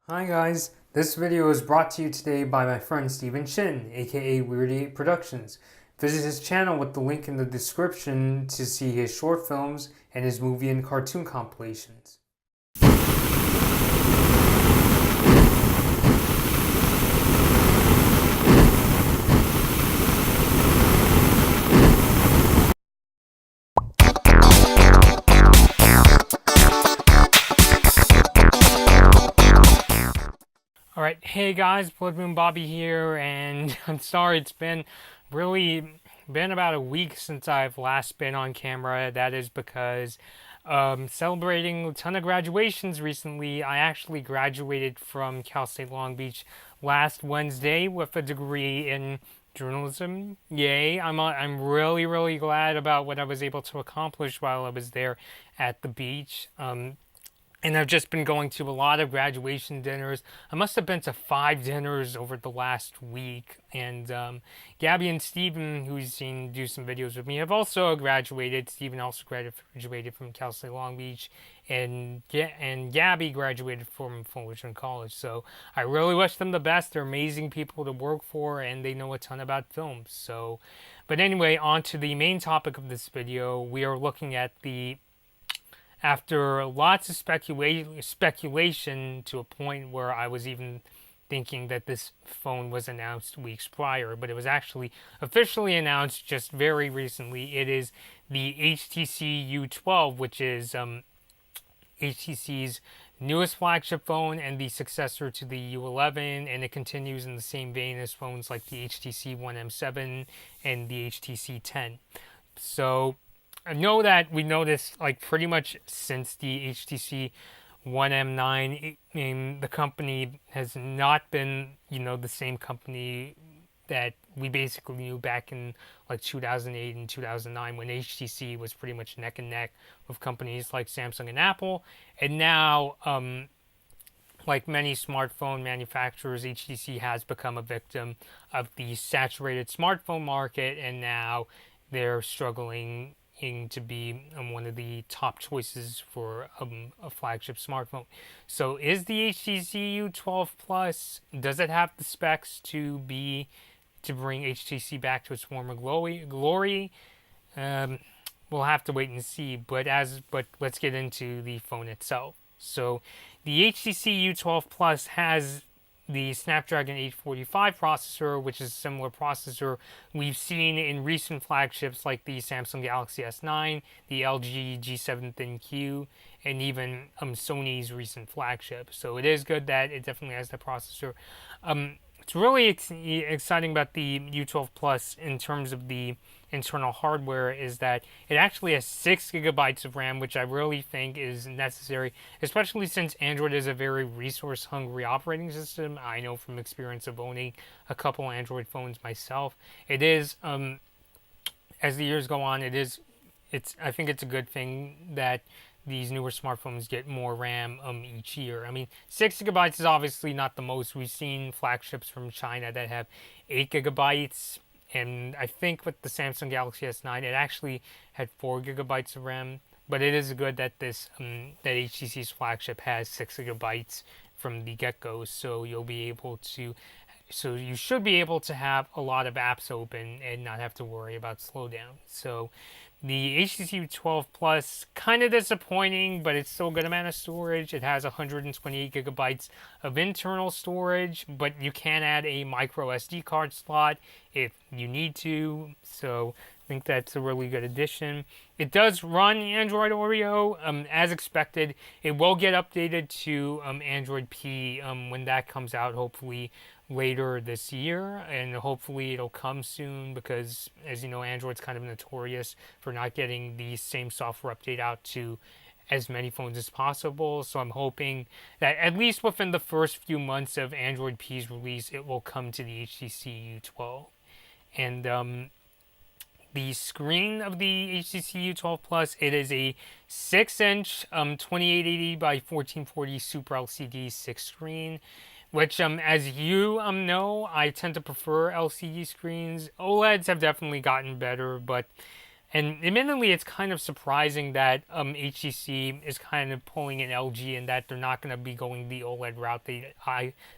Hi guys, this video is brought to you today by my friend Shin, aka Weird8 Productions. Visit his channel with the link in the description to see his short films and his movie and cartoon compilations. Alright, hey guys, Blood Moon Bobby here, and I'm sorry it's been about a week since I've last been on camera. That is because celebrating a ton of graduations recently. I actually graduated from Cal State Long Beach last Wednesday with a degree in journalism. Yay! I'm really glad about what I was able to accomplish while I was there at the beach. And I've just been going to a lot of graduation dinners. I must have been to 5 dinners over the last week. And Gabby and Steven, who's seen do some videos with me, have also graduated. Steven also graduated from Cal State Long Beach. And Gabby graduated from Fullerton College. So I really wish them the best. They're amazing people to work for, and they know a ton about films. So, but anyway, on to the main topic of this video. We are looking at after lots of speculation to a point where I was even thinking that this phone was announced weeks prior, but it was actually officially announced just very recently. It is the HTC U12, which is HTC's newest flagship phone and the successor to the U11, and it continues in the same vein as phones like the HTC One M7 and the HTC 10. So I know that we noticed, like, pretty much since the HTC One M9, the company has not been, the same company that we basically knew back in like 2008 and 2009 when HTC was pretty much neck and neck with companies like Samsung and Apple. And now, like many smartphone manufacturers, HTC has become a victim of the saturated smartphone market, and now they're struggling to be one of the top choices for a flagship smartphone. So is the HTC U12 Plus, does it have the specs to bring HTC back to its former glory? We'll have to wait and see, but let's get into the phone itself. So the HTC U12 Plus has the Snapdragon 845 processor, which is a similar processor we've seen in recent flagships like the Samsung Galaxy S9, the LG G7 ThinQ, and even Sony's recent flagship. So it is good that it definitely has that processor. It's really exciting about the U12 Plus in terms of the internal hardware is that it actually has 6 gigabytes of RAM, which I really think is necessary, especially since Android is a very resource-hungry operating system. I know from experience of owning a couple Android phones myself. It is, as the years go on, I think it's a good thing that these newer smartphones get more RAM each year. I mean, 6 gigabytes is obviously not the most. We've seen flagships from China that have 8 gigabytes, and I think with the Samsung Galaxy S9, it actually had 4 gigabytes of RAM. But it is good that that HTC's flagship has 6 gigabytes from the get-go, so you should be able to have a lot of apps open and not have to worry about slowdown. So the HTC 12 Plus, kind of disappointing, but it's still a good amount of storage. It has 128 gigabytes of internal storage, but you can add a micro SD card slot if you need to. So I think that's a really good addition. It does run Android Oreo. As expected, it will get updated to Android P when that comes out, hopefully later this year, and hopefully it'll come soon because, as you know, Android's kind of notorious for not getting the same software update out to as many phones as possible. So I'm hoping that at least within the first few months of Android P's release, it will come to the HTC U12. And the screen of the HTC U12 Plus, it is a 6-inch 2880 by 1440 Super LCD 6 screen, which, as you know, I tend to prefer LCD screens. OLEDs have definitely gotten better, but And admittedly, it's kind of surprising that HTC is kind of pulling an LG and that they're not going to be going the OLED route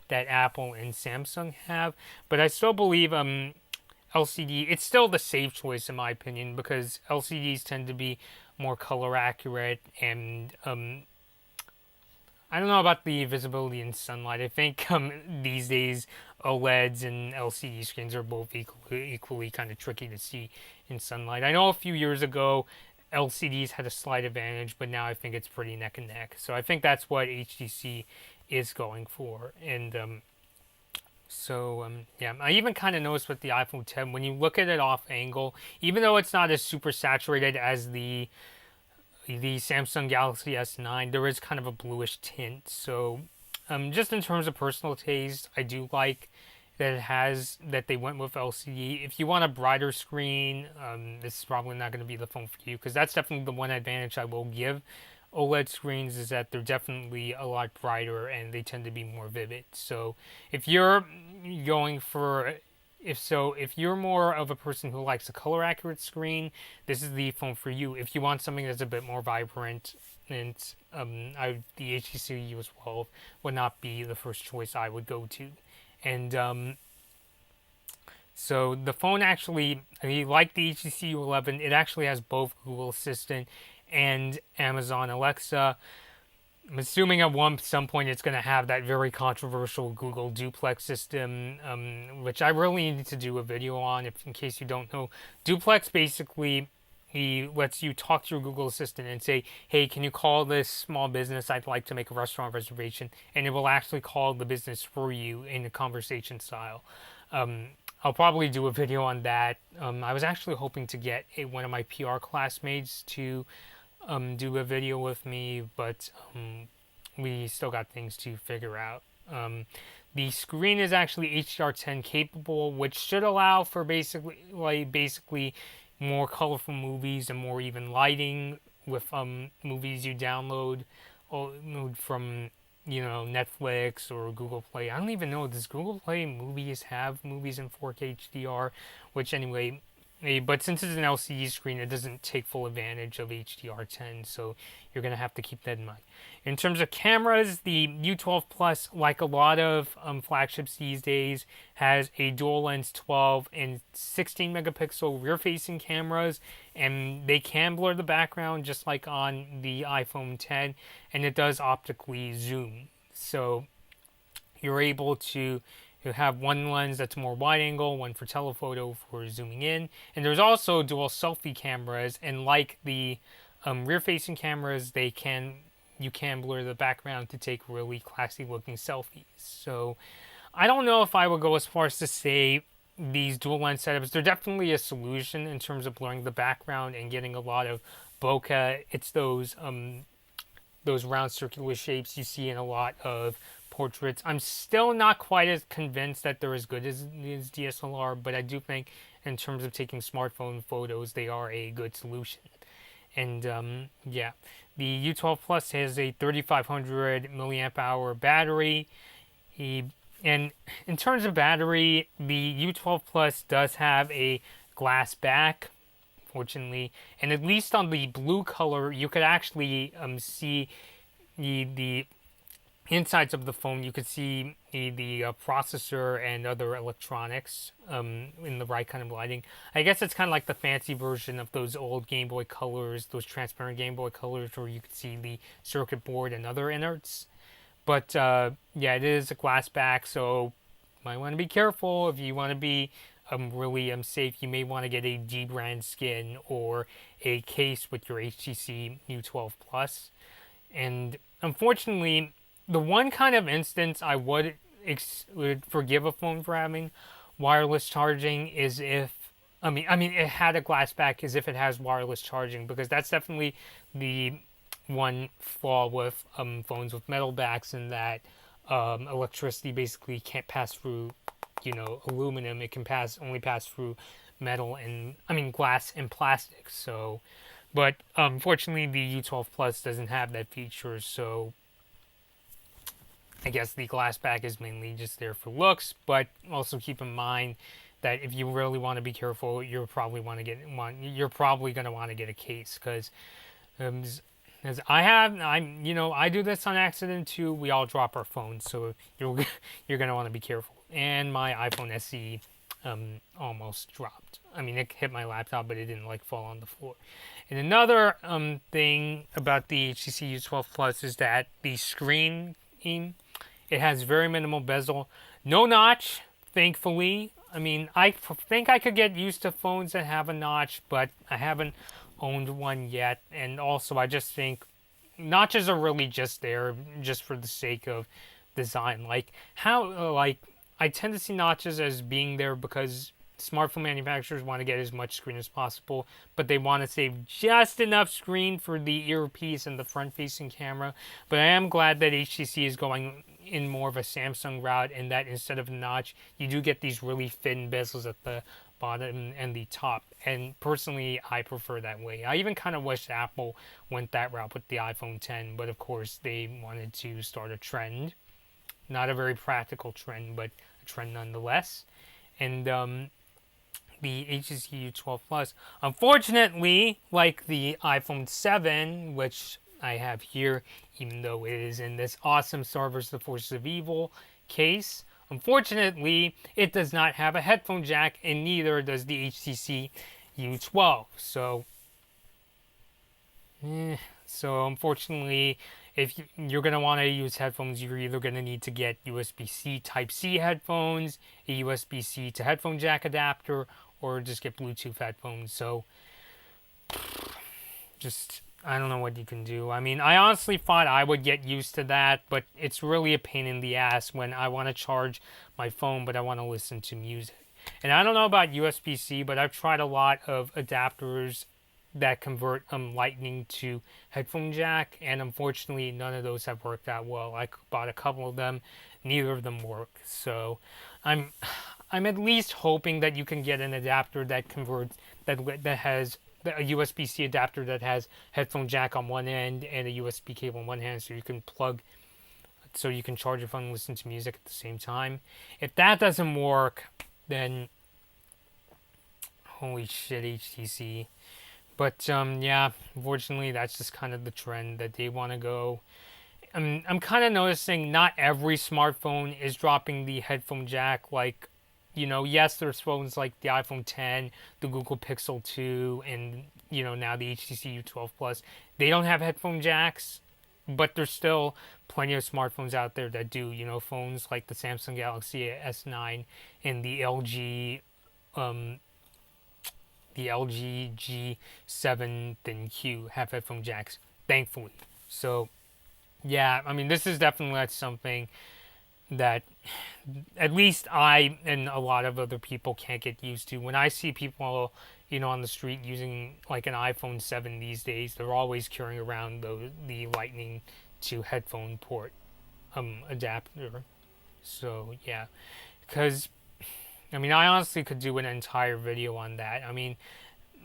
that Apple and Samsung have. But I still believe LCD, it's still the safe choice in my opinion because LCDs tend to be more color accurate and I don't know about the visibility in sunlight. I think these days OLEDs and LCD screens are both equally kind of tricky to see in sunlight. I know a few years ago LCDs had a slight advantage, but now I think it's pretty neck and neck. So I think that's what HTC is going for. And yeah, I even kind of noticed with the iPhone 10 when you look at it off angle, even though it's not as super saturated as the Samsung Galaxy S9, there is kind of a bluish tint. So, just in terms of personal taste, I do like that they went with LCD. If you want a brighter screen, this is probably not going to be the phone for you because that's definitely the one advantage I will give OLED screens is that they're definitely a lot brighter and they tend to be more vivid. So, if you're going for if you're more of a person who likes a color accurate screen, this is the phone for you. If you want something that's a bit more vibrant, and the HTC U12 would not be the first choice I would go to. And so the phone actually, like the HTC U11, it actually has both Google Assistant and Amazon Alexa. I'm assuming at some point it's going to have that very controversial Google Duplex system, which I really need to do a video on. In case you don't know, Duplex basically he lets you talk to your Google Assistant and say, "Hey, can you call this small business? I'd like to make a restaurant reservation," and it will actually call the business for you in a conversation style. I'll probably do a video on that. I was actually hoping to get one of my PR classmates to do a video with me, but we still got things to figure out. The screen is actually HDR10 capable, which should allow for basically more colorful movies and more even lighting with movies you download from Netflix or Google Play. I don't even know, does Google Play movies have movies in 4K HDR? Which anyway, but since it's an LCD screen, it doesn't take full advantage of HDR10, so you're going to have to keep that in mind. In terms of cameras, the U12 Plus, like a lot of flagships these days, has a dual lens 12 and 16 megapixel rear-facing cameras, and they can blur the background just like on the iPhone 10, and it does optically zoom. So you're able to have one lens that's more wide angle, one for telephoto for zooming in, and there's also dual selfie cameras. And like the rear-facing cameras, you can blur the background to take really classy-looking selfies. So I don't know if I would go as far as to say these dual lens setups. They're definitely a solution in terms of blurring the background and getting a lot of bokeh. It's those round circular shapes you see in a lot of portraits. I'm still not quite as convinced that they're as good as DSLR, but I do think in terms of taking smartphone photos, they are a good solution. And yeah, the U12 Plus has a 3500 milliamp hour battery. And in terms of battery, the U12 Plus does have a glass back, fortunately, and at least on the blue color, you could actually see the insides of the phone. You could see the processor and other electronics in the right kind of lighting. I guess it's kind of like the fancy version of those old Game Boy Colors, those transparent Game Boy Colors, where you could see the circuit board and other innards. But yeah, it is a glass back, so you might want to be careful. If you want to be really safe, you may want to get a D-brand skin or a case with your HTC U12 Plus. And unfortunately, the one kind of instance I would forgive a phone for having wireless charging is if it had a glass back, is if it has wireless charging, because that's definitely the one flaw with phones with metal backs, in that electricity basically can't pass through aluminum. It can only pass through metal and glass and plastic. So, but unfortunately the U12 Plus doesn't have that feature, so I guess the glass back is mainly just there for looks. But also keep in mind that if you really want to be careful, you're probably going to want to get a case because um, as I do this on accident too. We all drop our phones, so you're gonna want to be careful. And my iPhone SE almost dropped. I mean, it hit my laptop, but it didn't like fall on the floor. And another thing about the HTC U12 Plus is that the screen, it has very minimal bezel, no notch, thankfully. I mean, I think I could get used to phones that have a notch, but I haven't owned one yet. And also, I just think notches are really just there just for the sake of design. I tend to see notches as being there because smartphone manufacturers want to get as much screen as possible, but they want to save just enough screen for the earpiece and the front-facing camera. But I am glad that HTC is going in more of a Samsung route, and that instead of a notch, you do get these really thin bezels at the bottom and the top. And personally, I prefer that way. I even kind of wish Apple went that route with the iPhone 10, but of course they wanted to start a trend. Not a very practical trend, but a trend nonetheless. And the HTC U12 Plus, unfortunately, like the iPhone 7, which I have here, even though it is in this awesome Star vs. the Forces of Evil case, unfortunately, it does not have a headphone jack, and neither does the HTC U12. So unfortunately, if you're going to want to use headphones, you're either going to need to get USB-C Type-C headphones, a USB-C to headphone jack adapter, or just get Bluetooth headphones. So, I don't know what you can do. I mean, I honestly thought I would get used to that, but it's really a pain in the ass when I want to charge my phone, but I want to listen to music. And I don't know about USB-C, but I've tried a lot of adapters that convert lightning to headphone jack, and unfortunately none of those have worked out well. I bought a couple of them, neither of them work. So I'm at least hoping that you can get an adapter that converts that has a USB-C adapter that has headphone jack on one end and a USB cable on one hand, so you can charge your phone and listen to music at the same time. If that doesn't work, then holy shit, HTC. But yeah, unfortunately, that's just kind of the trend that they want to go. I'm kind of noticing not every smartphone is dropping the headphone jack. Like, yes, there's phones like the iPhone 10, the Google Pixel 2, and now the HTC U12 Plus. They don't have headphone jacks, but there's still plenty of smartphones out there that do. Phones like the Samsung Galaxy S9 and the LG G7 Thin Q have headphone jacks, thankfully. So, yeah, I mean, this is definitely something that at least I and a lot of other people can't get used to. When I see people, on the street using like an iPhone 7 these days, they're always carrying around the Lightning to headphone port adapter. So, yeah, because I mean, I honestly could do an entire video on that. I mean,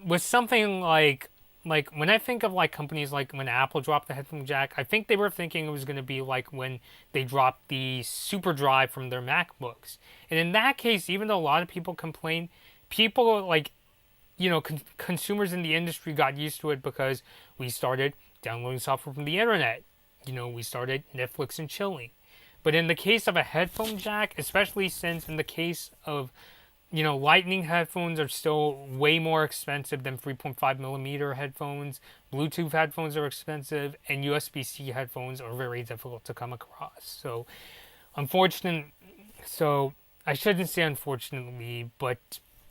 with something like when I think of like companies like when Apple dropped the headphone jack, I think they were thinking it was going to be like when they dropped the Super Drive from their MacBooks. And in that case, even though a lot of people complained, people like, consumers in the industry got used to it because we started downloading software from the internet. We started Netflix and chilling. But in the case of a headphone jack, especially since in the case of, Lightning headphones are still way more expensive than 3.5 millimeter headphones, Bluetooth headphones are expensive, and USB-C headphones are very difficult to come across. So, I shouldn't say unfortunately, but,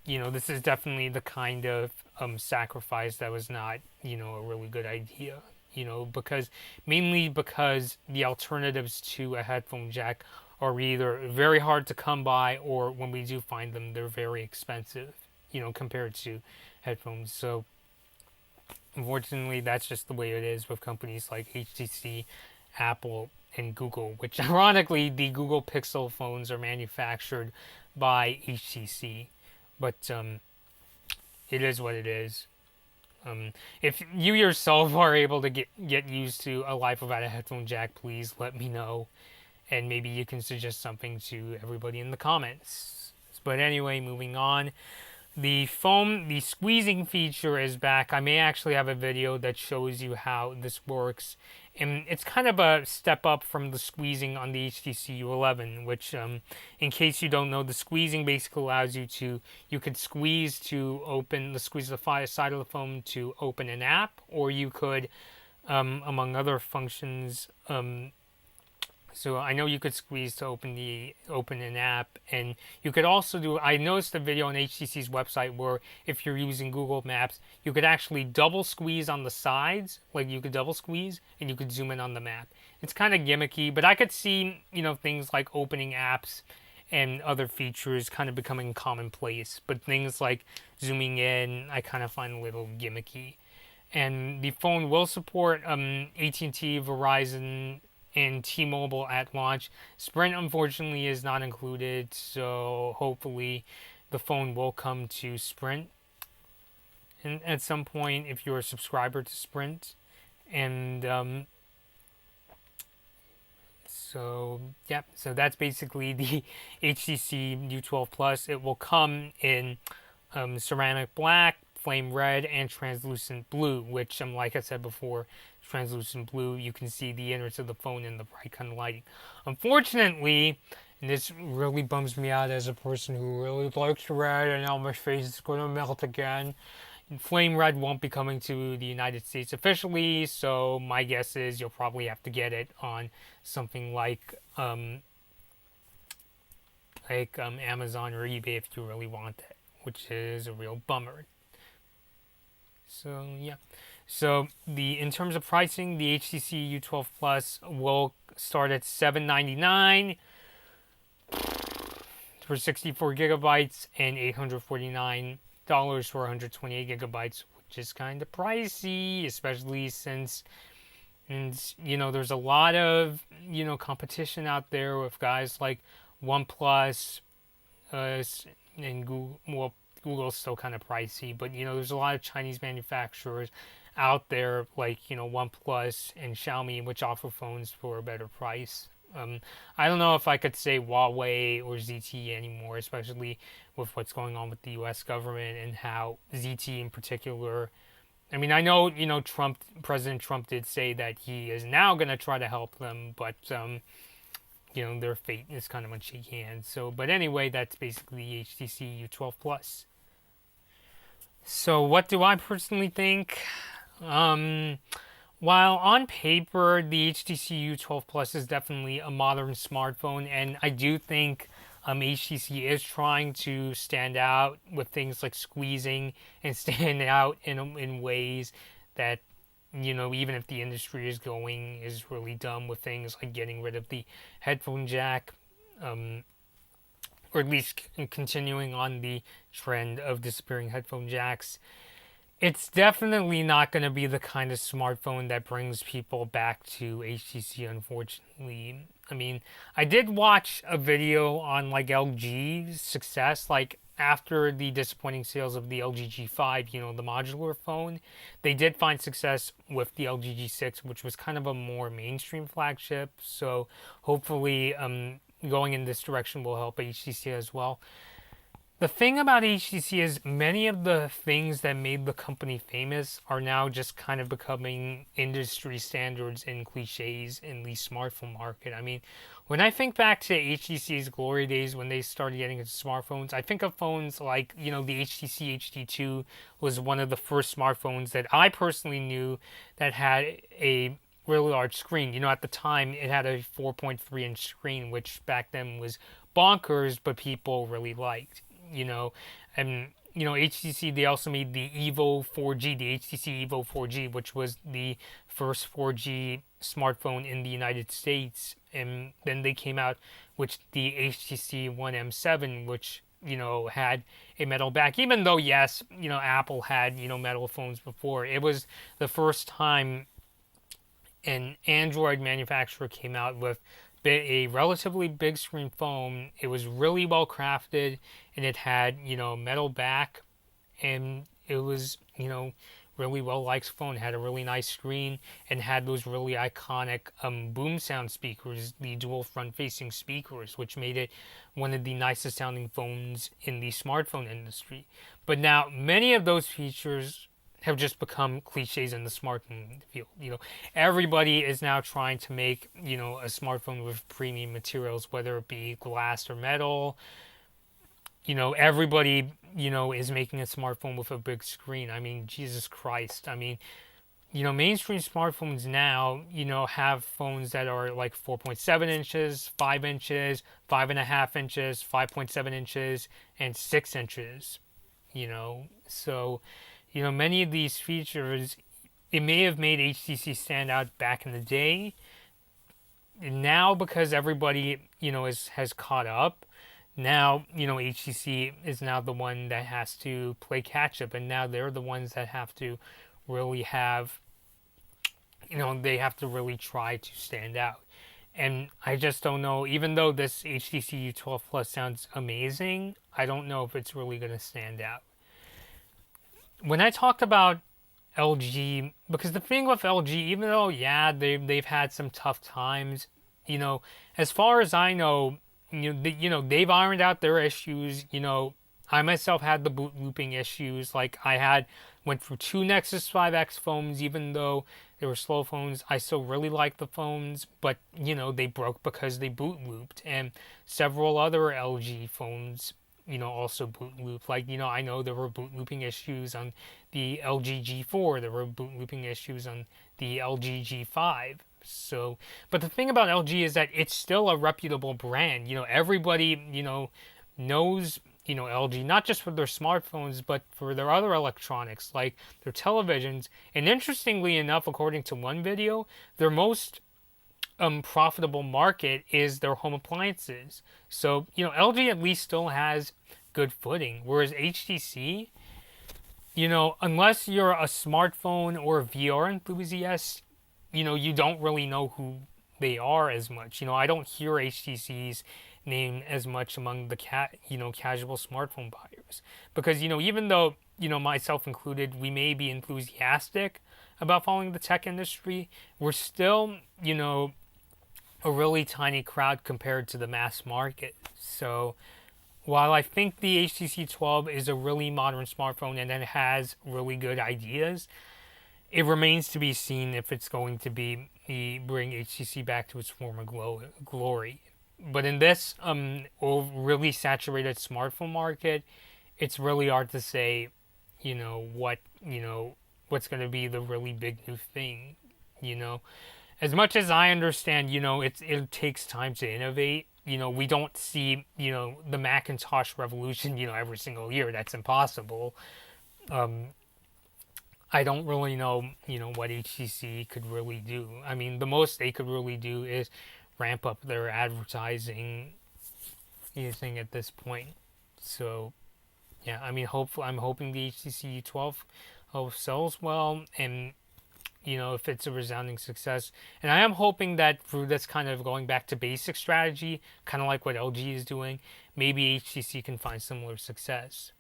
this is definitely the kind of sacrifice that was not, a really good idea. Mainly because the alternatives to a headphone jack are either very hard to come by, or when we do find them, they're very expensive, compared to headphones. So, unfortunately, that's just the way it is with companies like HTC, Apple, and Google, which ironically, the Google Pixel phones are manufactured by HTC. But it is what it is. If you yourself are able to get used to a life without a headphone jack, please let me know. And maybe you can suggest something to everybody in the comments. But anyway, moving on. The squeezing feature is back. I may actually have a video that shows you how this works. And it's kind of a step up from the squeezing on the HTC U11, which, in case you don't know, the squeezing basically allows you could squeeze the side of the phone to open an app, or you could, among other functions, so I know you could squeeze to open an app, and you could also do. I noticed a video on HTC's website where if you're using Google Maps, you could actually double squeeze on the sides, like you could double squeeze, and you could zoom in on the map. It's kind of gimmicky, but I could see things like opening apps and other features kind of becoming commonplace. But things like zooming in, I kind of find a little gimmicky. And the phone will support AT&T, Verizon, and T-Mobile at launch. Sprint unfortunately is not included, so hopefully the phone will come to Sprint and at some point if you're a subscriber to Sprint. And so that's basically the HTC U12 Plus. It will come in ceramic black, flame red, and translucent blue, which, like I said before, translucent blue, you can see the innards of the phone in the bright kind of lighting. Unfortunately, and this really bums me out as a person who really likes red, and now my face is going to melt again. Flame red won't be coming to the United States officially, so my guess is you'll probably have to get it on something like Amazon or eBay if you really want it, which is a real bummer. So yeah. So in terms of pricing, the HTC U12 Plus will start at $799 for 64 gigabytes and $849 for 128 gigabytes, which is kind of pricey, especially since there's a lot of competition out there with guys like OnePlus and Google. Well, Google's still kind of pricey, but there's a lot of Chinese manufacturers out there like OnePlus and Xiaomi, which offer phones for a better price. I don't know if I could say Huawei or ZTE anymore, especially with what's going on with the U.S. government and how ZTE in particular. I mean, I know President Trump did say that he is now going to try to help them, but their fate is kind of on shaky hands. So, but anyway, that's basically the HTC U12 Plus. So, what do I personally think? While on paper, the HTC U12 Plus is definitely a modern smartphone, and I do think HTC is trying to stand out with things like squeezing and stand out in ways that, even if the industry is really dumb with things like getting rid of the headphone jack, or at least continuing on the trend of disappearing headphone jacks. It's definitely not going to be the kind of smartphone that brings people back to HTC, unfortunately. I mean, I did watch a video on LG's success, after the disappointing sales of the LG G5, the modular phone. They did find success with the LG G6, which was kind of a more mainstream flagship. So hopefully, going in this direction will help HTC as well. The thing about HTC is many of the things that made the company famous are now just kind of becoming industry standards and cliches in the smartphone market. I mean, when I think back to HTC's glory days when they started getting into smartphones, I think of phones like, the HTC HD2 was one of the first smartphones that I personally knew that had a really large screen. At the time, it had a 4.3-inch screen, which back then was bonkers, but people really liked. And HTC, they also made the Evo 4G, the HTC Evo 4G, which was the first 4G smartphone in the United States. And then they came out with the HTC One M7, which had a metal back. Even though, yes, Apple had metal phones before, it was the first time an Android manufacturer came out with a relatively big screen phone. It was really well crafted, and it had metal back, and it was really well-liked phone. It had a really nice screen and had those really iconic boom sound speakers, the dual front-facing speakers, which made it one of the nicest sounding phones in the smartphone industry. But now many of those features have just become cliches in the smartphone field. Everybody is now trying to make, a smartphone with premium materials, whether it be glass or metal. Everybody, is making a smartphone with a big screen. I mean, Jesus Christ. I mean, mainstream smartphones now, have phones that are like 4.7 inches, 5 inches, 5.5 inches, 5.7 inches, and 6 inches, So, many of these features, it may have made HTC stand out back in the day. Now, because everybody, has caught up, now, HTC is now the one that has to play catch up, and now they're the ones that have to really have, they have to really try to stand out. And I just don't know, even though this HTC U12 Plus sounds amazing, I don't know if it's really going to stand out. When I talked about LG, because the thing with LG, even though, yeah, they've had some tough times, as far as I know, they've ironed out their issues. I myself had the boot looping issues. Like, went through 2 Nexus 5X phones, even though they were slow phones. I still really like the phones, but, they broke because they boot looped. And several other LG phones, also boot loop. Like, I know there were boot looping issues on the LG G4. There were boot looping issues on the LG G5. So, but the thing about LG is that it's still a reputable brand. Everybody, knows, LG, not just for their smartphones, but for their other electronics, like their televisions. And interestingly enough, according to one video, their most profitable market is their home appliances. So, LG at least still has good footing, whereas HTC, unless you're a smartphone or a VR enthusiast, you don't really know who they are as much. I don't hear HTC's name as much among the casual smartphone buyers, because even though myself included, we may be enthusiastic about following the tech industry, we're still a really tiny crowd compared to the mass market. So while I think the HTC 12 is a really modern smartphone and it has really good ideas, it remains to be seen if it's going to bring HTC back to its former glory. But in this really saturated smartphone market, it's really hard to say, what's going to be the really big new thing. As much as I understand, it takes time to innovate. We don't see, the Macintosh revolution, every single year. That's impossible. I don't really know, what HTC could really do. I mean, the most they could really do is ramp up their advertising thing at this point. So, yeah, I mean, I'm hoping the HTC U12 sells well, and if it's a resounding success. And I am hoping that through this kind of going back to basic strategy, kind of like what LG is doing, maybe HTC can find similar success.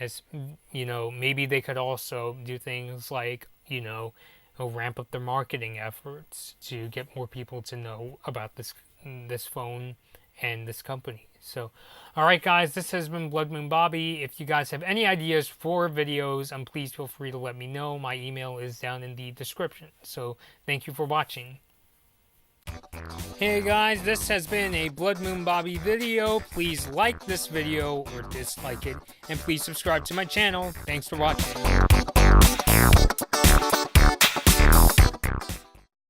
As maybe they could also do things like ramp up their marketing efforts to get more people to know about this phone and this company. So, alright guys, this has been Blood Moon Bobby. If you guys have any ideas for videos, please feel free to let me know. My email is down in the description. So, thank you for watching. Hey guys, this has been a Blood Moon Bobby video. Please like this video or dislike it, and please subscribe to my channel. Thanks for watching.